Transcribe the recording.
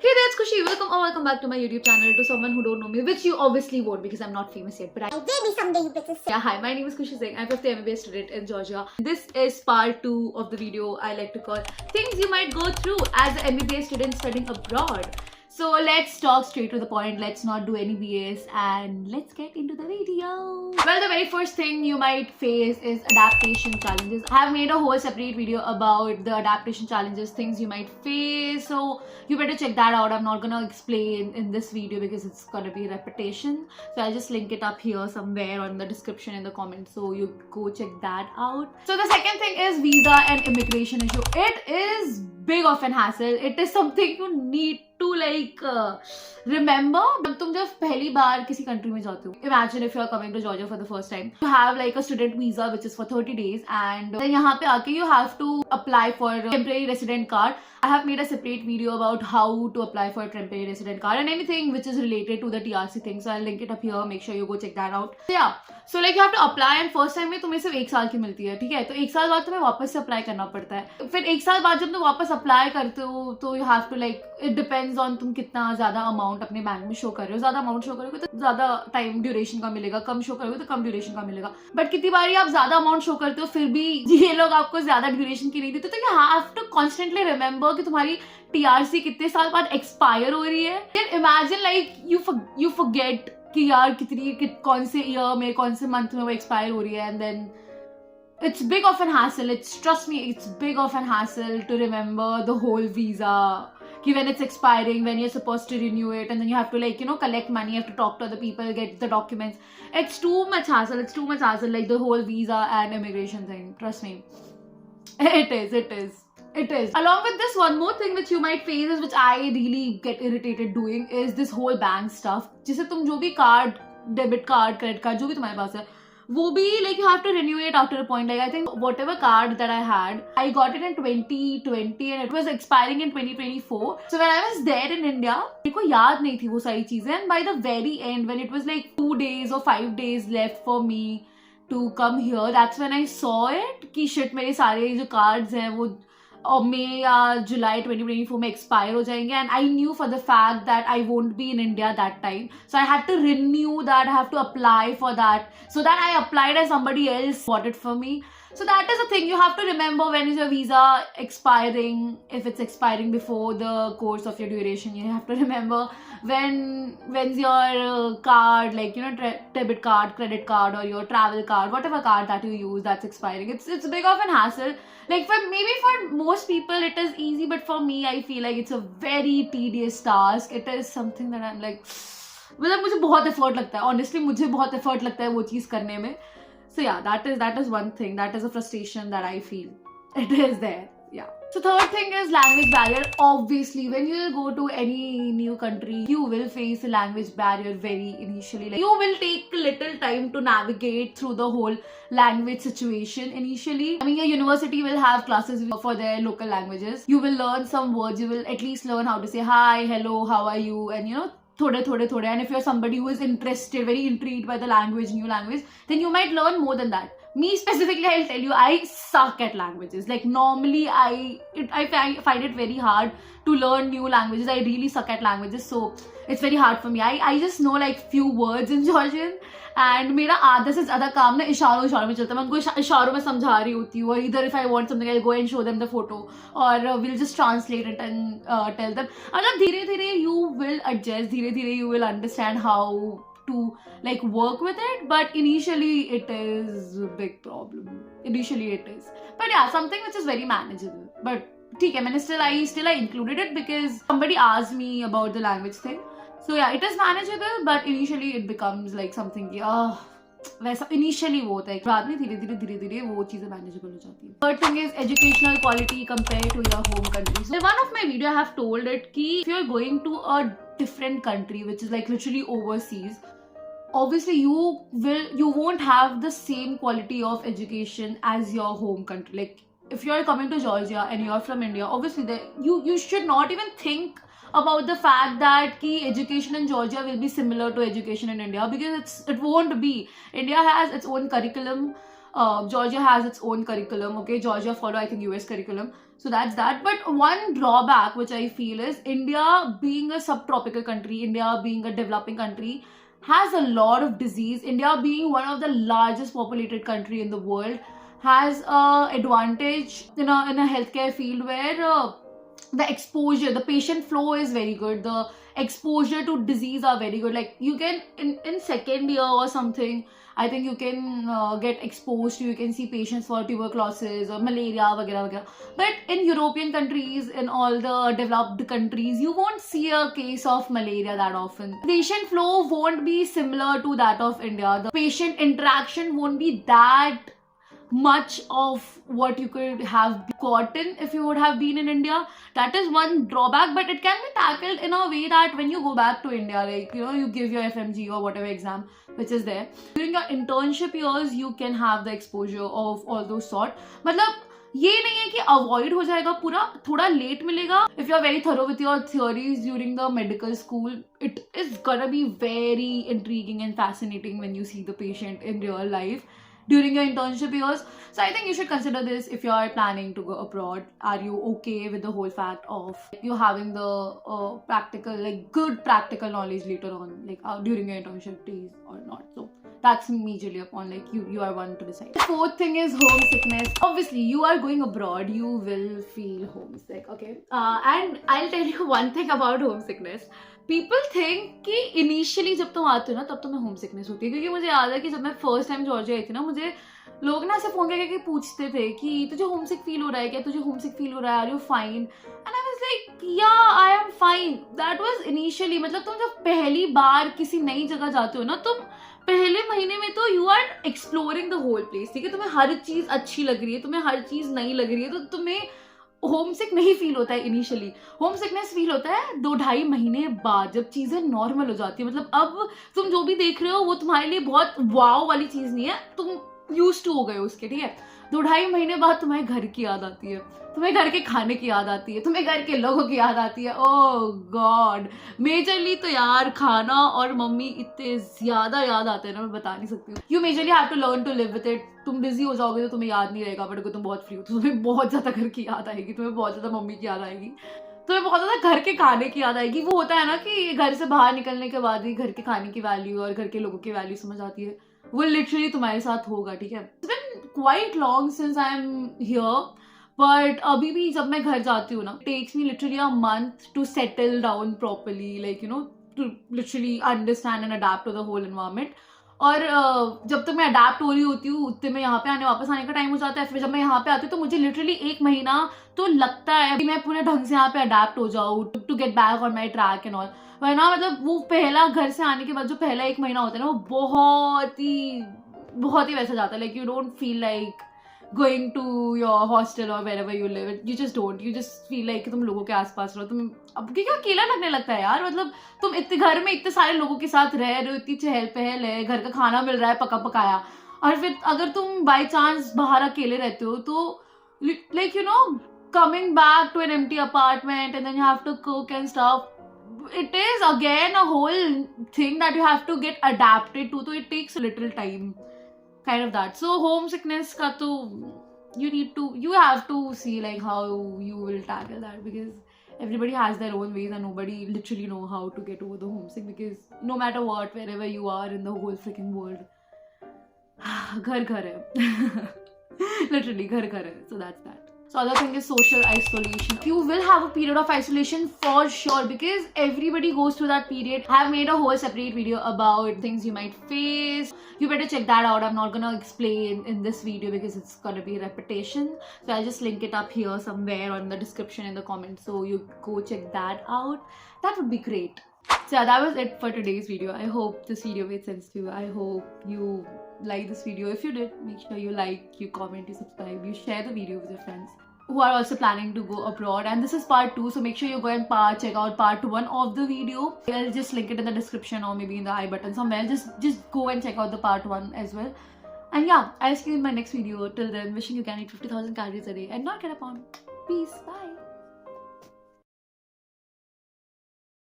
Hey there, it's Khushi. Welcome back to my YouTube channel. To someone who don't know me, which you obviously won't because I'm not famous yet, but I will be someday, you bitches. Yeah, hi, my name is Khushi Singh. I'm 5th MBBS student in Georgia. This is part 2 of the video I like to call things you might go through as an MBBS student studying abroad. So let's talk straight to the point. Let's not do any BS and let's get into the video. Well, the very first thing you might face is adaptation challenges. I have made a whole separate video about the adaptation challenges, things you might face. So you better check that out. I'm not gonna explain in this video because it's gonna be repetition. So I'll just link it up here somewhere on the description in the comments. So you go check that out. So the second thing is visa and immigration issue. It is big of an hassle. It is something you need to remember. जब तुम जब पहली बार किसी country में जाते हो, imagine if you are coming to Georgia for the first time, you have like a student visa which is for 30 days and then यहाँ पे आके you have to apply for a temporary resident card. I have made a separate video about how to apply for a temporary resident card and anything which is related to the TRC thing. So I'll link it up here. Make sure you go check that out. So yeah, so like you have to apply and first time में तुम्हें सिर्फ 1 साल की मिलती है, ठीक है? तो 1 साल बाद तुम्हें वापस से अप्लाई करना पड़ता है. फिर 1 साल बाद जब तुम वापस अप्लाई करते हो तो you have to it depends on तुम कितना ज्यादा अमाउंट अपने बैंक में शो कर रहे हो. ज्यादा अमाउंट शो करोगे तो ज्यादा टाइम ड्यूरेशन का मिलेगा, कम शो करोगे तो कम ड्यूरेशन का मिलेगा. बट कितनी बार आप ज्यादा अमाउंट शो करते हो फिर भी ये लोग आपको ज्यादा ड्यूरेशन की नहीं देते. तो you have to constantly remember कि तुम्हारी TRC कितने साल बाद एक्सपायर हो रही है. इमेजिन लाइक यू फॉरगेट कि यार कौन से ईयर में कौन से मंथ में वो एक्सपायर हो रही है. And then it's big of an hassle. Trust me, it's big of an hassle to remember the whole visa. When it's expiring, when you're supposed to renew it, and then you have to collect money, you have to talk to other people, get the documents. It's too much hassle. It's too much hassle, like the whole visa and immigration thing. Trust me. It is. Along with this, one more thing which you might face is, which I really get irritated doing, is this whole bank stuff. जिसे तुम जो भी card, debit card, credit card, जो भी तुम्हारे पास है, वो भी like you have to renew it after a point. Like I think whatever card that I had, I got it in 2020 and it was expiring in 2024. So when I was there in India, मेरे को याद नहीं थी वो सारी चीजें. And by the very end, when it was like 2 days or 5 days left for me to come here, that's when I saw it कि shit, मेरे सारे जो cards हैं वो May या July 2024 में expire हो जाएंगे. And I knew for the fact that I won't be in India that time. So I had to renew that. I have to apply for that. So that I applied and somebody else bought it for me. So that is the thing. You have to remember when is your visa expiring. If it's expiring before the course of your duration, you have to remember when's your card, like debit card, credit card, or your travel card, whatever card that you use that's expiring. It's big of an hassle. Like for most people it is easy, but for me I feel like it's a very tedious task. It is something that I'm like, मतलब मुझे बहुत effort लगता है. Honestly मुझे बहुत effort लगता है वो चीज़ करने में. So yeah, that is one thing. That is a frustration that I feel. It is there. Yeah. So third thing is language barrier. Obviously, when you will go to any new country, you will face a language barrier very initially. Like, you will take little time to navigate through the whole language situation initially. I mean, your university will have classes for their local languages. You will learn some words. You will at least learn how to say hi, hello, how are you, and thode. And if you're somebody who is interested, very intrigued by the language, new language, then you might learn more than that. Me specifically, I'll tell you, I suck at languages. Like normally, I find it very hard to learn new languages. I really suck at languages, so it's very hard for me. I just know like few words in Georgian, and मेरा आधा से ज़्यादा काम ना इशारों में चलता है. मैं उनको इशारों में समझा रही होती हूँ. Either if I want something, I'll go and show them the photo, or we'll just translate it and tell them. मतलब धीरे-धीरे you will adjust. धीरे-धीरे you will understand how to like work with it, but initially it is a big problem. Initially it is, but yeah, something which is very manageable. But ठीक है, मैंने still I included it because somebody asked me about the language thing. So yeah, it is manageable, but initially it becomes like something वैसा initially वो होता है. बाद में धीरे-धीरे वो चीजें manageable हो जाती है. Third thing is educational quality compared to your home country. So in one of my video I have told it कि if you're going to a different country which is like literally overseas, obviously you won't have the same quality of education as your home country. Like if you're coming to Georgia and you're from India, obviously you should not even think about the fact that education in Georgia will be similar to education in India, because it won't be. India has its own curriculum. Georgia has its own curriculum. Okay, Georgia follow I think US curriculum. So that's that. But one drawback which I feel is India being a subtropical country, India being a developing country, has a lot of disease. India being one of the largest populated country in the world has a advantage in a healthcare field where the exposure, the patient flow is very good, the exposure to disease are very good. Like you can in second year or something, I think you can get exposed to, you can see patients for tuberculosis or malaria वगैरह वगैरह. But in European countries, in all the developed countries, you won't see a case of malaria that often. Patient flow won't be similar to that of India. The patient interaction won't be that much of what you could have gotten if you would have been in India. That is one drawback, but it can be tackled in a way that when you go back to India, like you give your FMG or whatever exam which is there, during your internship years you can have the exposure of all those sort. मतलब ये नहीं है कि avoid हो जाएगा पूरा, थोड़ा late मिलेगा. If you are very thorough with your theories during the medical school, it is gonna be very intriguing and fascinating when you see the patient in real life during your internship years. So I think you should consider this if you are planning to go abroad. Are you okay with the whole fact of you having the practical, like good practical knowledge later on, like during your internship days or not? So that's majorly upon like you are one to decide. The fourth thing is homesickness. Obviously you are going abroad, you will feel homesick, okay? And I'll tell you one thing about homesickness. People think कि initially जब तुम आते हो ना तब तुम्हें homesickness होती है. क्योंकि मुझे याद है कि जब मैं first time जॉर्जिया आई थी ना, मुझे लोग ना ऐसे फोन करके पूछते थे कि तुझे homesick feel हो रहा है क्या, तुझे homesick feel हो रहा है, are you fine? And I was like yeah I am fine. That was initially. मतलब तुम जब पहली बार किसी नई जगह जाते हो ना, तुम पहले महीने में तो you are exploring the whole place, ठीक है? तुम्हें हर चीज अच्छी लग रही है, तुम्हें हर चीज नई लग रही है, तो तुम्हें होमसिक नहीं फील होता है इनिशियली. होमसिकनेस फील होता है 2-2.5 महीने बाद, जब चीजें नॉर्मल हो जाती है. मतलब अब तुम जो भी देख रहे हो वो तुम्हारे लिए बहुत वाव वाली चीज नहीं है, तुम यूज्ड टू हो गए हो उसके, ठीक है? 2-2.5 महीने बाद तुम्हारे घर की याद आती है, तुम्हें घर के खाने की याद आती है, तुम्हें घर के लोगों की याद आती है. ओह गॉड, मेजरली तो यार खाना और मम्मी इतने ज्यादा याद आते हैं ना, मैं बता नहीं सकती हूँ. You majorly have to learn to live with it. तुम बिजी हो जाओगे तो तुम्हें याद नहीं रहेगा, बट अगर तुम बहुत फ्री हो तो तुम्हें बहुत ज्यादा घर की याद आएगी, तुम्हें बहुत ज्यादा मम्मी की याद आएगी, तुम्हें बहुत ज्यादा घर के खाने की याद आएगी. वो होता है ना कि घर से बाहर निकलने के बाद ही घर के खाने की वैल्यू और घर के लोगों की वैल्यू समझ आती है. वो लिटरली तुम्हारे साथ होगा, ठीक है? It's been quite long since I am here, but अभी भी जब मैं घर जाती हूँ ना, takes me literally a month to settle down properly, like to literally understand and adapt to the whole environment. और जब तक मैं अडैप्ट हो रही होती हूँ उतने में यहाँ पे वापस आने का टाइम हो जाता है. फिर जब मैं यहाँ पे आती हूँ तो मुझे लिटरली 1 महीना तो लगता है कि मैं पूरे ढंग से यहाँ पे अडैप्ट हो जाऊँ, to get back on my track and all. वरना मतलब वो पहला घर से आने के बाद जो पहला 1 महीना होता है ना, वो बहुत ही वैसा जाता है. Like you don't feel like going to your hostel or wherever you live. You just don't. You just feel like कि तुम लोगों के आसपास रहो. तुम अब क्योंकि अकेला लगने लगता है यार. मतलब तुम इतने घर में इतने सारे लोगों के साथ रह रहे हो, इतनी चहल पहल है, घर का खाना मिल रहा है पका पकाया, और फिर अगर तुम बाई चांस बाहर अकेले रहते हो तो like coming back to an empty apartment and then you have to cook and stuff, it is again a whole thing that you have to get adapted to. So it takes a little time. Kind of that. So homesickness ka to you have to see like how you will tackle that, because everybody has their own ways and nobody literally know how to get over the homesick, because no matter what, wherever you are in the whole freaking world, ghar hai. Literally ghar hai. So that's that. So other thing is social isolation. You will have a period of isolation for sure, because everybody goes through that period. I have made a whole separate video about things you might face. You better check that out. I'm not gonna explain in this video because it's gonna be a repetition. So I'll just link it up here somewhere or in the description in the comments. So you go check that out. That would be great. So yeah, that was it for today's video. I hope this video made sense to you. I hope you like this video. If you did, make sure you like, you comment, you subscribe, you share the video with your friends who are also planning to go abroad. And this is part 2, so make sure you go and check out part 1 of the video. I'll just link it in the description or maybe in the I button somewhere. Just go and check out the part 1 as well. And yeah, I'll see you in my next video. Till then, wishing you can eat 50,000 calories a day and not get a pound. Peace. Bye.